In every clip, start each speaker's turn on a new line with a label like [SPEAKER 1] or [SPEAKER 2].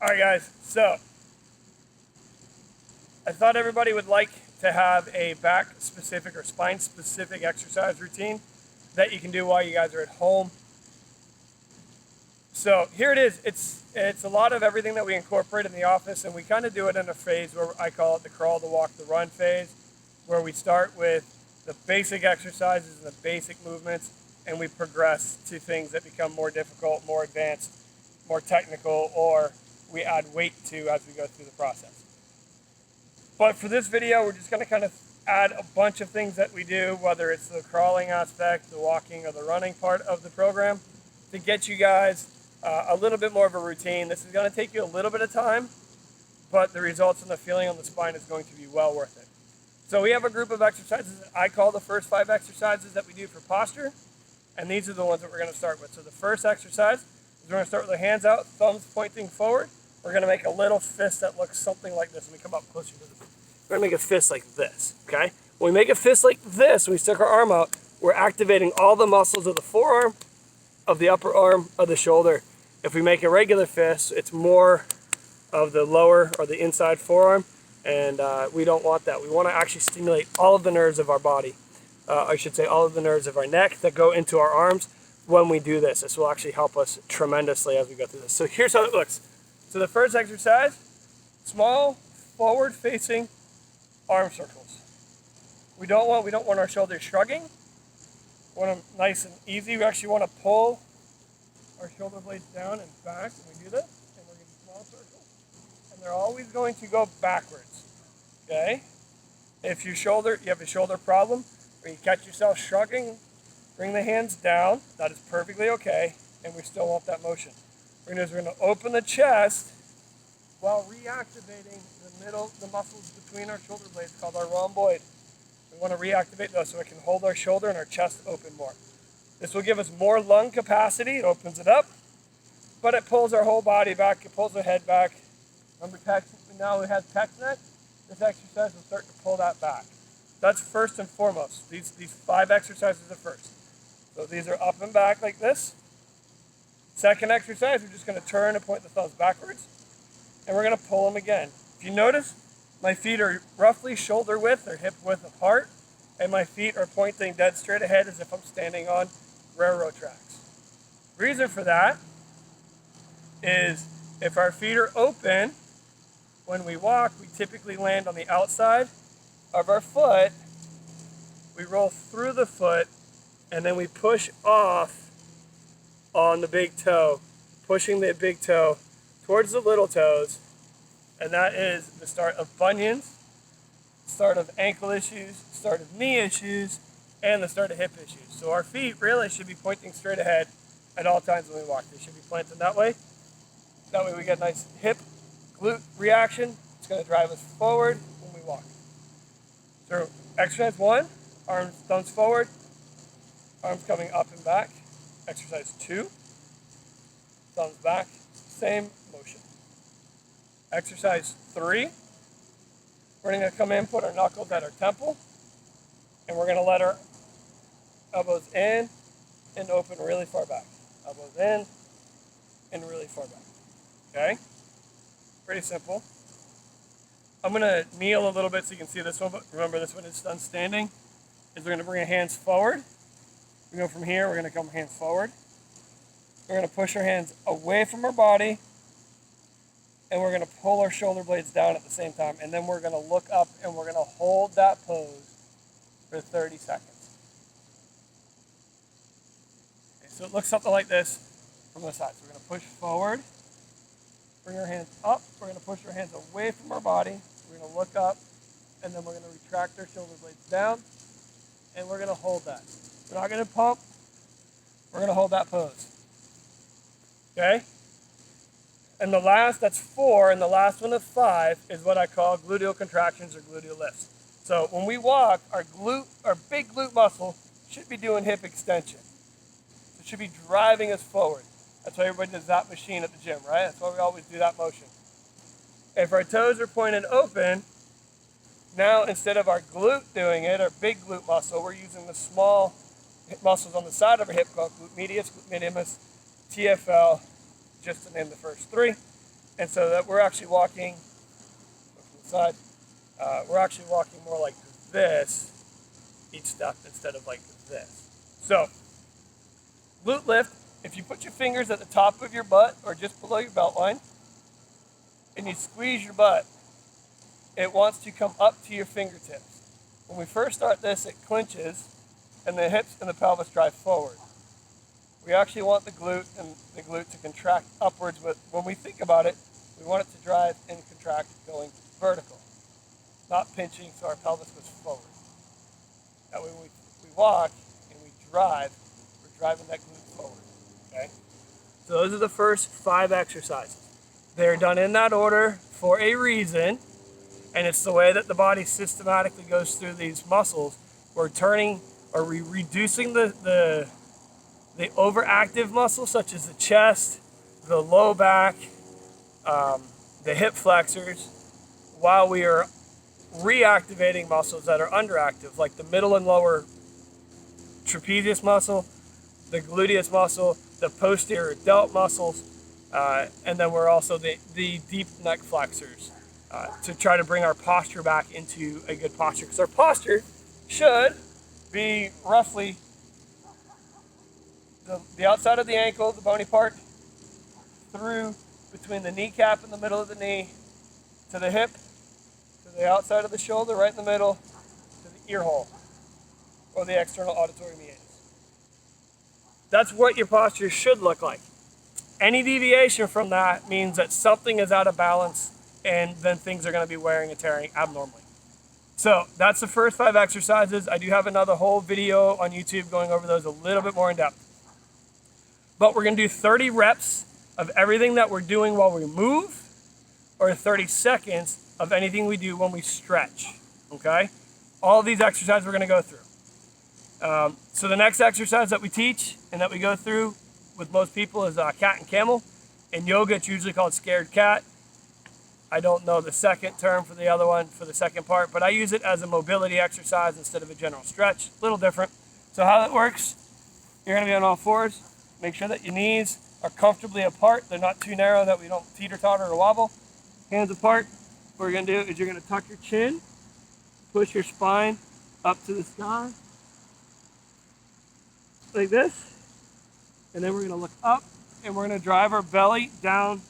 [SPEAKER 1] All right, guys, so I thought everybody would like to have a back-specific or spine-specific exercise routine that you can do while you guys are at home. So here it is. It's a lot of everything that we incorporate in the office, and we kind of do it in a phase where I call it the crawl, the walk, the run phase, where we start with the basic exercises and the basic movements, and we progress to things that become more difficult, more advanced, more technical, or we add weight to as we go through the process. But for this video, we're just going to kind of add a bunch of things that we do, whether it's the crawling aspect, the walking, or the running part of the program, to get you guys a little bit more of a routine. This is going to take you a little bit of time, but the results and the feeling on the spine is going to be well worth it. So we have a group of exercises that I call the first 5 exercises that we do for posture, and these are the ones that we're going to start with. So the first exercise is we're going to start with the hands out, thumbs pointing forward. We're going to make a little fist that looks something like this. Let me come up closer to this. We're going to make a fist like this, okay? When we make a fist like this, when we stick our arm out, we're activating all the muscles of the forearm, of the upper arm, of the shoulder. If we make a regular fist, it's more of the lower or the inside forearm, and we don't want that. We want to actually stimulate all of the nerves of our body. I should say all of the nerves of our neck that go into our arms when we do this. This will actually help us tremendously as we go through this. So here's how it looks. So the first exercise, small forward-facing arm circles. We don't want our shoulders shrugging. We want them nice and easy. We actually want to pull our shoulder blades down and back when we do this. And we're getting small circles. And they're always going to go backwards. Okay? If you have a shoulder problem, or you catch yourself shrugging, bring the hands down. That is perfectly okay. And we still want that motion. We're going to open the chest while reactivating the muscles between our shoulder blades called our rhomboid. We want to reactivate those so it can hold our shoulder and our chest open more. This will give us more lung capacity. It opens it up, but it pulls our whole body back. It pulls the head back. Remember, now we have text neck. This exercise will start to pull that back. That's first and foremost. These 5 exercises are first. So these are up and back like this. Second exercise, we're just going to turn and point the thumbs backwards, and we're going to pull them again. If you notice, my feet are roughly shoulder width or hip width apart, and my feet are pointing dead straight ahead as if I'm standing on railroad tracks. Reason for that is if our feet are open, when we walk, we typically land on the outside of our foot. We roll through the foot, and then we push off on the big toe, pushing the big toe towards the little toes, and that is the start of bunions, start of ankle issues, start of knee issues, and the start of hip issues. So our feet really should be pointing straight ahead at all times when we walk. They should be planted that way. That way we get a nice hip glute reaction. It's going to drive us forward when we walk. So exercise 1, arms, thumbs forward, arms coming up and back. Exercise 2, thumbs back, same motion. Exercise 3, we're going to come in, put our knuckles at our temple, and we're going to let our elbows in and open really far back. Elbows in and really far back. Okay? Pretty simple. I'm going to kneel a little bit so you can see this one, but remember this one is done standing. We're going to bring our hands forward. We go from here, we're going to come hands forward. We're going to push our hands away from our body, and we're going to pull our shoulder blades down at the same time. And then we're going to look up, and we're going to hold that pose for 30 seconds. Okay, so it looks something like this from the side. So we're going to push forward, bring our hands up. We're going to push our hands away from our body. We're going to look up, and then we're going to retract our shoulder blades down, and we're going to hold that. We're not going to pump. We're going to hold that pose. Okay? And that's 4, and the last one of 5 is what I call gluteal contractions or gluteal lifts. So when we walk, our big glute muscle should be doing hip extension. It should be driving us forward. That's why everybody does that machine at the gym, right? That's why we always do that motion. If our toes are pointed open, now instead of our glute doing it, our big glute muscle, we're using the small muscles on the side of our hip called glute medius, glute minimus, TFL, just to name the first 3. And so that we're actually walking from the side, we're actually walking more like this each step instead of like this. So glute lift, if you put your fingers at the top of your butt or just below your belt line and you squeeze your butt, it wants to come up to your fingertips. When we first start this, it clinches and the hips and the pelvis drive forward. We actually want the glute to contract upwards. When we think about it, we want it to drive and contract going vertical, not pinching so our pelvis goes forward. That way when we walk and we drive, we're driving that glute forward, okay? So those are the first 5 exercises. They're done in that order for a reason, and it's the way that the body systematically goes through these muscles. We're reducing the overactive muscles such as the chest, the low back, the hip flexors, while we are reactivating muscles that are underactive, like the middle and lower trapezius muscle, the gluteus muscle, the posterior delt muscles, and then we're also the deep neck flexors to try to bring our posture back into a good posture. Because our posture should be roughly the outside of the ankle, the bony part, through between the kneecap and the middle of the knee, to the hip, to the outside of the shoulder, right in the middle, to the ear hole, or the external auditory meatus. That's what your posture should look like. Any deviation from that means that something is out of balance, and then things are going to be wearing and tearing abnormally. So that's the first 5 exercises. I do have another whole video on YouTube going over those a little bit more in depth. But we're going to do 30 reps of everything that we're doing while we move, or 30 seconds of anything we do when we stretch, okay? All of these exercises we're going to go through. So the next exercise that we teach and that we go through with most people is cat and camel. In yoga, it's usually called scared cat. I don't know the second term for the other one, for the second part, but I use it as a mobility exercise instead of a general stretch. A little different. So how that works, you're going to be on all fours. Make sure that your knees are comfortably apart. They're not too narrow that we don't teeter-totter or wobble. Hands apart. What you're going to do is you're going to tuck your chin, push your spine up to the sky, like this. And then we're going to look up, and we're going to drive our belly down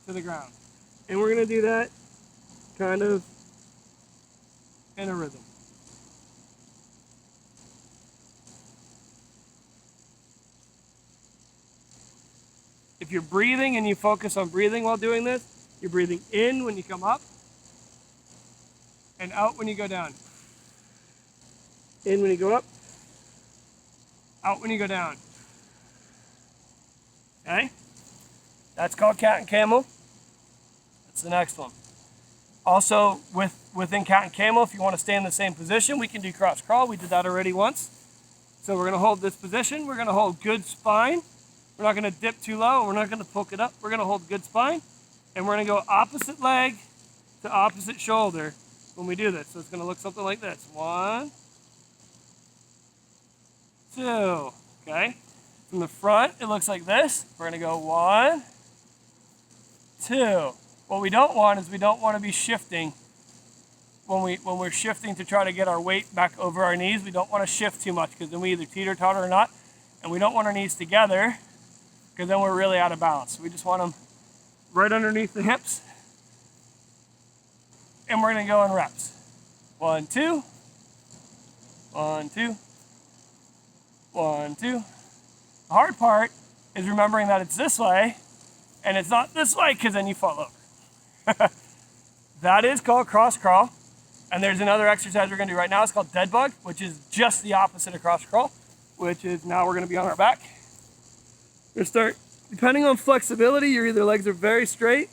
[SPEAKER 1] to the ground. And we're going to do that kind of in a rhythm. If you're breathing and you focus on breathing while doing this, you're breathing in when you come up and out when you go down. In when you go up, out when you go down. Okay? That's called cat and camel. That's the next one. Also, within cat and camel, if you want to stay in the same position, we can do cross crawl. We did that already once. So we're going to hold this position. We're going to hold good spine. We're not going to dip too low. We're not going to poke it up. We're going to hold good spine. And we're going to go opposite leg to opposite shoulder when we do this. So it's going to look something like this. 1, 2. Okay? From the front, it looks like this. We're going to go 1, 2. What we don't want is we don't want to be shifting when we're shifting to try to get our weight back over our knees. We don't want to shift too much because then we either teeter-totter or not. And we don't want our knees together because then we're really out of balance. We just want them right underneath the hips. And we're going to go in reps. 1, 2. 1, 2. 1, 2. The hard part is remembering that it's this way and it's not this way because then you fall over. That is called cross crawl. And there's another exercise we're going to do right now. It's called dead bug, which is just the opposite of cross crawl, which is now we're going to be on our back. We're going to start, depending on flexibility, your either legs are very straight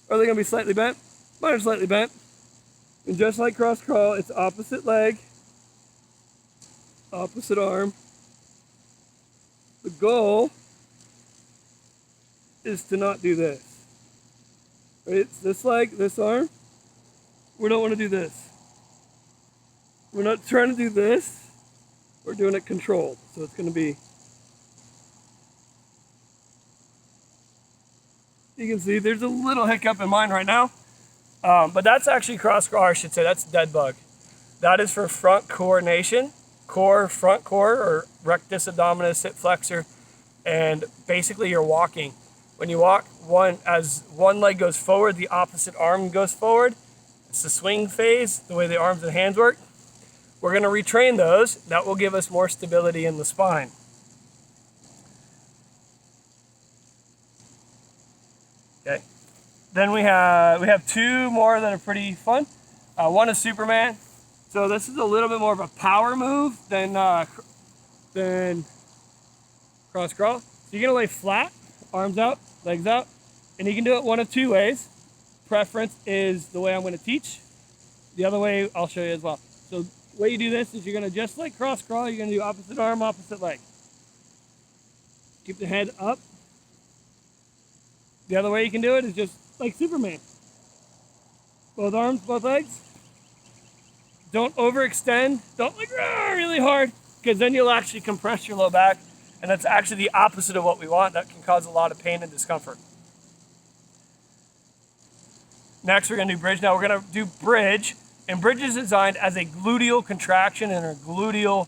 [SPEAKER 1] or they're going to be slightly bent. Mine are slightly bent. And just like cross crawl, it's opposite leg, opposite arm. The goal is to not do this. Right? It's this leg, this arm. We don't want to do this. We're not trying to do this. We're doing it controlled. So it's going to be You can see there's a little hiccup in mine right now. But that's actually cross-crawl, I should say, that's dead bug. That is for front coordination, front core, or rectus abdominis, hip flexor, and basically you're walking. When you walk, as one leg goes forward, the opposite arm goes forward. It's the swing phase, the way the arms and hands work. We're going to retrain those. That will give us more stability in the spine. Okay. Then we have two more that are pretty fun. One is Superman. So this is a little bit more of a power move than cross crawl. So you're gonna lay flat, arms out, legs out, and you can do it one of two ways. Preference is the way I'm gonna teach. The other way I'll show you as well. So the way you do this is you're gonna, just like cross crawl, you're gonna do opposite arm, opposite leg. Keep the head up. The other way you can do it is just like Superman. Both arms, both legs. Don't overextend. Don't like really hard, because then you'll actually compress your low back, and that's actually the opposite of what we want. That can cause a lot of pain and discomfort. Next, we're going to do bridge. Now we're going to do bridge, and bridge is designed as a gluteal contraction and a gluteal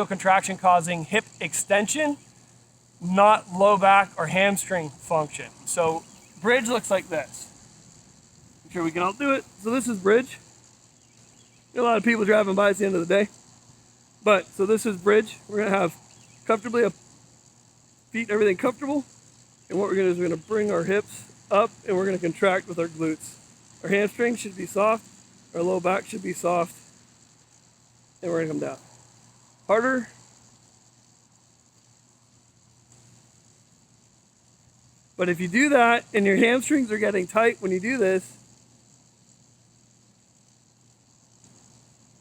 [SPEAKER 1] contraction causing hip extension, not low back or hamstring function. So bridge looks like this. I'm sure we can all do it. So this is bridge. A lot of people driving by at the end of the day. But, so this is bridge. We're going to have comfortably up, feet, everything comfortable. And what we're going to do is we're going to bring our hips up, and we're going to contract with our glutes. Our hamstrings should be soft. Our low back should be soft. And we're going to come down. Harder. But if you do that and your hamstrings are getting tight when you do this,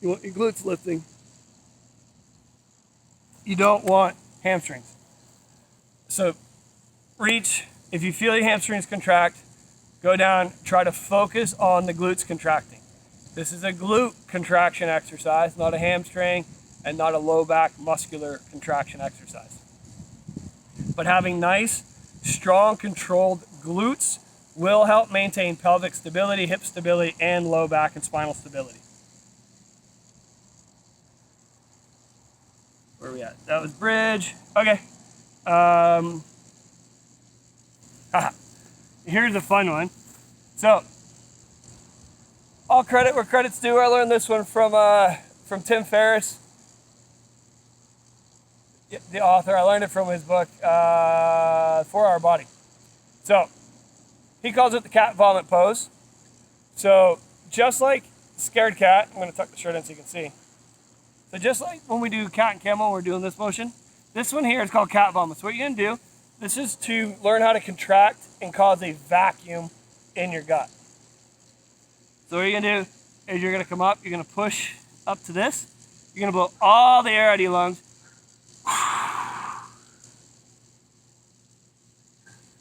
[SPEAKER 1] you want your glutes lifting. You don't want hamstrings. So reach. If you feel your hamstrings contract, go down, try to focus on the glutes contracting. This is a glute contraction exercise, not a hamstring and not a low back muscular contraction exercise. But having nice, strong, controlled glutes will help maintain pelvic stability, hip stability, and low back and spinal stability. Where are we at? That was bridge. Okay. Here's a fun one. So, all credit where credit's due. I learned this one from Tim Ferriss, the author. I learned it from his book, 4-Hour Body. So, he calls it the cat vomit pose. So, just like scared cat, I'm going to tuck the shirt in so you can see. So just like when we do cat and camel, we're doing this motion. This one here is called cat vomit. So what you're going to do, this is to learn how to contract and cause a vacuum in your gut. So what you're going to do is you're going to come up, you're going to push up to this. You're going to blow all the air out of your lungs.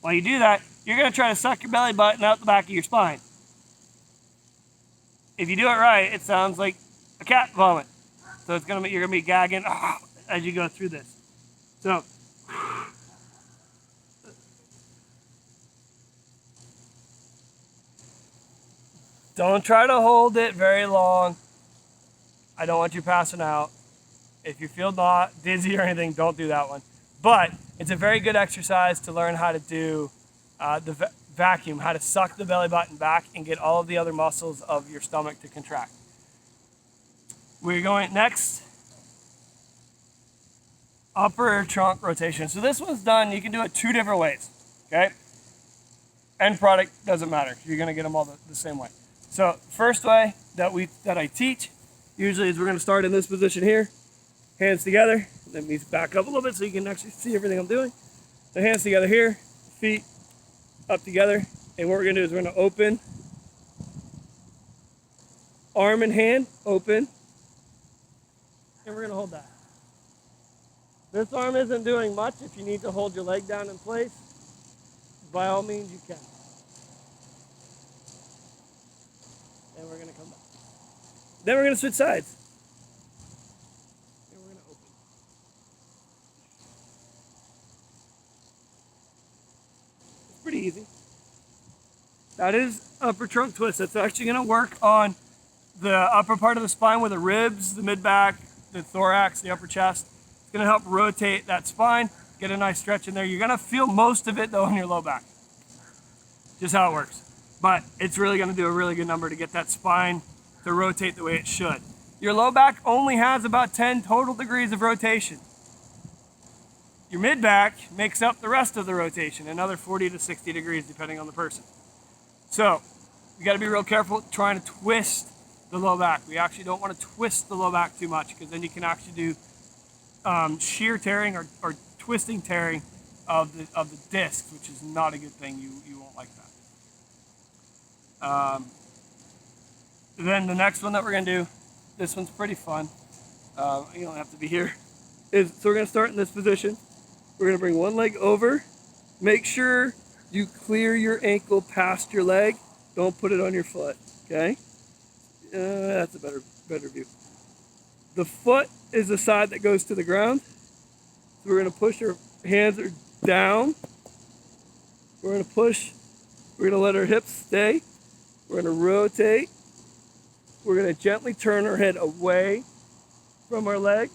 [SPEAKER 1] While you do that, you're going to try to suck your belly button out the back of your spine. If you do it right, it sounds like a cat vomit. So you're gonna be gagging as you go through this. So don't try to hold it very long. I don't want you passing out. If you feel not dizzy or anything, don't do that one. But it's a very good exercise to learn how to do the vacuum, how to suck the belly button back and get all of the other muscles of your stomach to contract. We're going next, upper trunk rotation. So this one's done, you can do it two different ways, okay? End product doesn't matter. You're gonna get them all the same way. So first way that I teach, usually is we're gonna start in this position here, hands together. Let me back up a little bit so you can actually see everything I'm doing. So hands together here, feet up together. And what we're gonna do is we're gonna open, arm and hand, open. And we're going to hold that. This arm isn't doing much. If you need to hold your leg down in place, by all means you can. And we're going to come back. Then we're going to switch sides. And we're going to open. pretty easy. That is upper trunk twist. That's actually going to work on the upper part of the spine with the ribs, the mid-back, the thorax, the upper chest. It's going to help rotate that spine, get a nice stretch in there. You're going to feel most of it though in your low back. Just how it works. But it's really going to do a really good number to get that spine to rotate the way it should. Your low back only has about 10 total degrees of rotation. Your mid-back makes up the rest of the rotation, another 40 to 60 degrees depending on the person. So you got to be real careful trying to twist the low back. We actually don't want to twist the low back too much because then you can actually do shear tearing or twisting tearing of the discs, which is not a good thing. You won't like that. Then the next one that we're going to do, this one's pretty fun. You don't have to be here. So we're going to start in this position. We're going to bring one leg over. Make sure you clear your ankle past your leg. Don't put it on your foot, okay? That's a better view. The foot is the side that goes to the ground. So we're going to push our hands are down. We're going to push. We're going to let our hips stay. We're going to rotate. We're going to gently turn our head away from our legs.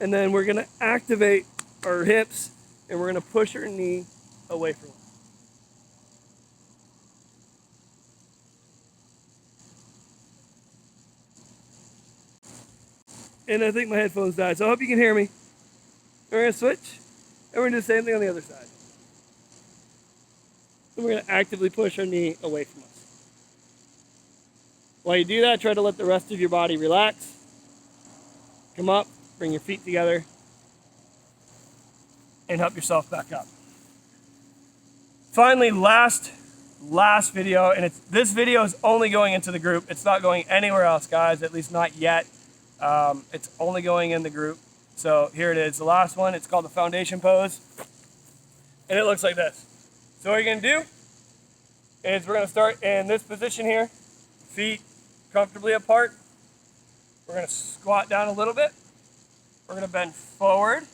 [SPEAKER 1] And then we're going to activate our hips and we're going to push our knee away from us. And I think my headphones died, so I hope you can hear me. We're going to switch, and we're going to do the same thing on the other side. And we're going to actively push our knee away from us. While you do that, try to let the rest of your body relax. Come up, bring your feet together, and help yourself back up. Finally, last video, and this video is only going into the group. It's not going anywhere else, guys, at least not yet. It's only going in the group. So here it is, the last one. It's called the foundation pose. And it looks like this. So what you're going to do is we're going to start in this position here. Feet comfortably apart. We're going to squat down a little bit. We're going to bend forward.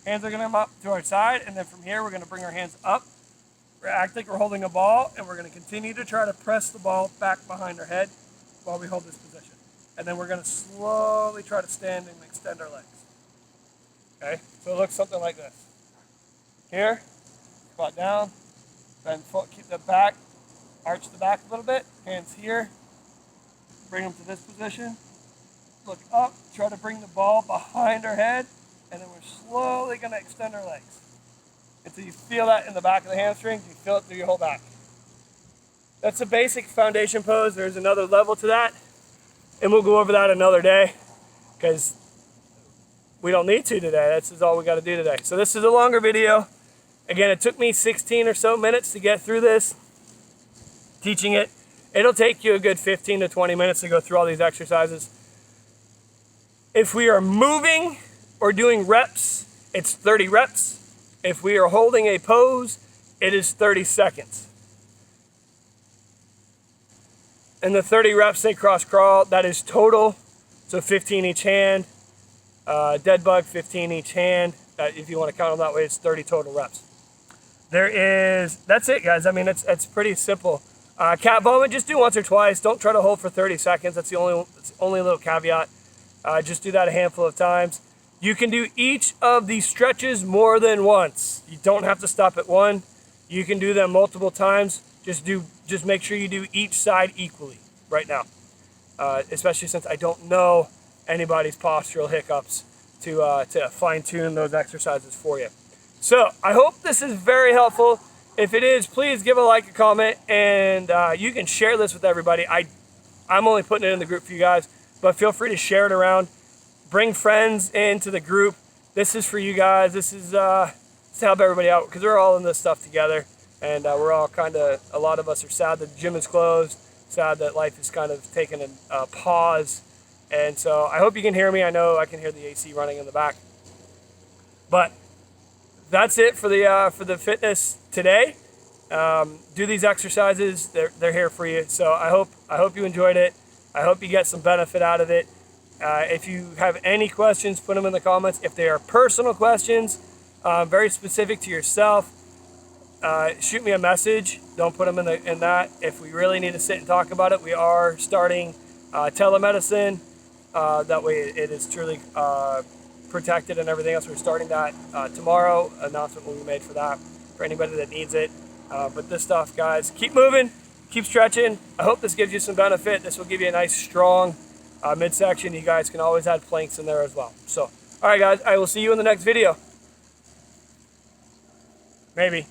[SPEAKER 1] Hands are going to come up to our side. And then from here, we're going to bring our hands up. We're act like we're holding a ball. And we're going to continue to try to press the ball back behind our head while we hold this position. And then we're going to slowly try to stand and extend our legs. Okay, so it looks something like this. Here, squat down, bend foot, keep the back, arch the back a little bit, hands here, bring them to this position, look up, try to bring the ball behind our head, and then we're slowly going to extend our legs. Until you feel that in the back of the hamstring, you feel it through your whole back. That's a basic foundation pose. There's another level to that, and we'll go over that another day, because we don't need to today. This is all we got to do today. So this is a longer video. Again, it took me 16 or so minutes to get through this, teaching it. It'll take you a good 15 to 20 minutes to go through all these exercises. If we are moving or doing reps, it's 30 reps. If we are holding a pose, it is 30 seconds. And the 30 reps, say cross crawl, that is total. So 15 each hand. Dead bug, 15 each hand. If you want to count them that way, it's 30 total reps. That's it, guys. I mean, it's pretty simple. Cat vomit, just do once or twice. Don't try to hold for 30 seconds. That's the only little caveat. Just do that a handful of times. You can do each of these stretches more than once. You don't have to stop at one. You can do them multiple times. Just make sure you do each side equally right now. Especially since I don't know anybody's postural hiccups to fine tune those exercises for you. So I hope this is very helpful. If it is, please give a like, a comment, and you can share this with everybody. I'm only putting it in the group for you guys, but feel free to share it around. Bring friends into the group. This is for you guys. This is to help everybody out, because we're all in this stuff together, and we're all a lot of us are sad that the gym is closed, sad that life is kind of taking a pause. And so I hope you can hear me. I know I can hear the AC running in the back. But that's it for the fitness today. Do these exercises. They're here for you. So I hope you enjoyed it. I hope you get some benefit out of it. If you have any questions, put them in the comments. If they are personal questions, very specific to yourself, shoot me a message. Don't put them in that. If we really need to sit and talk about it, we are starting telemedicine. That way it is truly protected and everything else. We're starting that tomorrow. Announcement will be made for that for anybody that needs it. But this stuff, guys, keep moving, keep stretching. I hope this gives you some benefit. This will give you a nice, strong midsection. You guys can always add planks in there as well. So, all right, guys, I will see you in the next video. Maybe.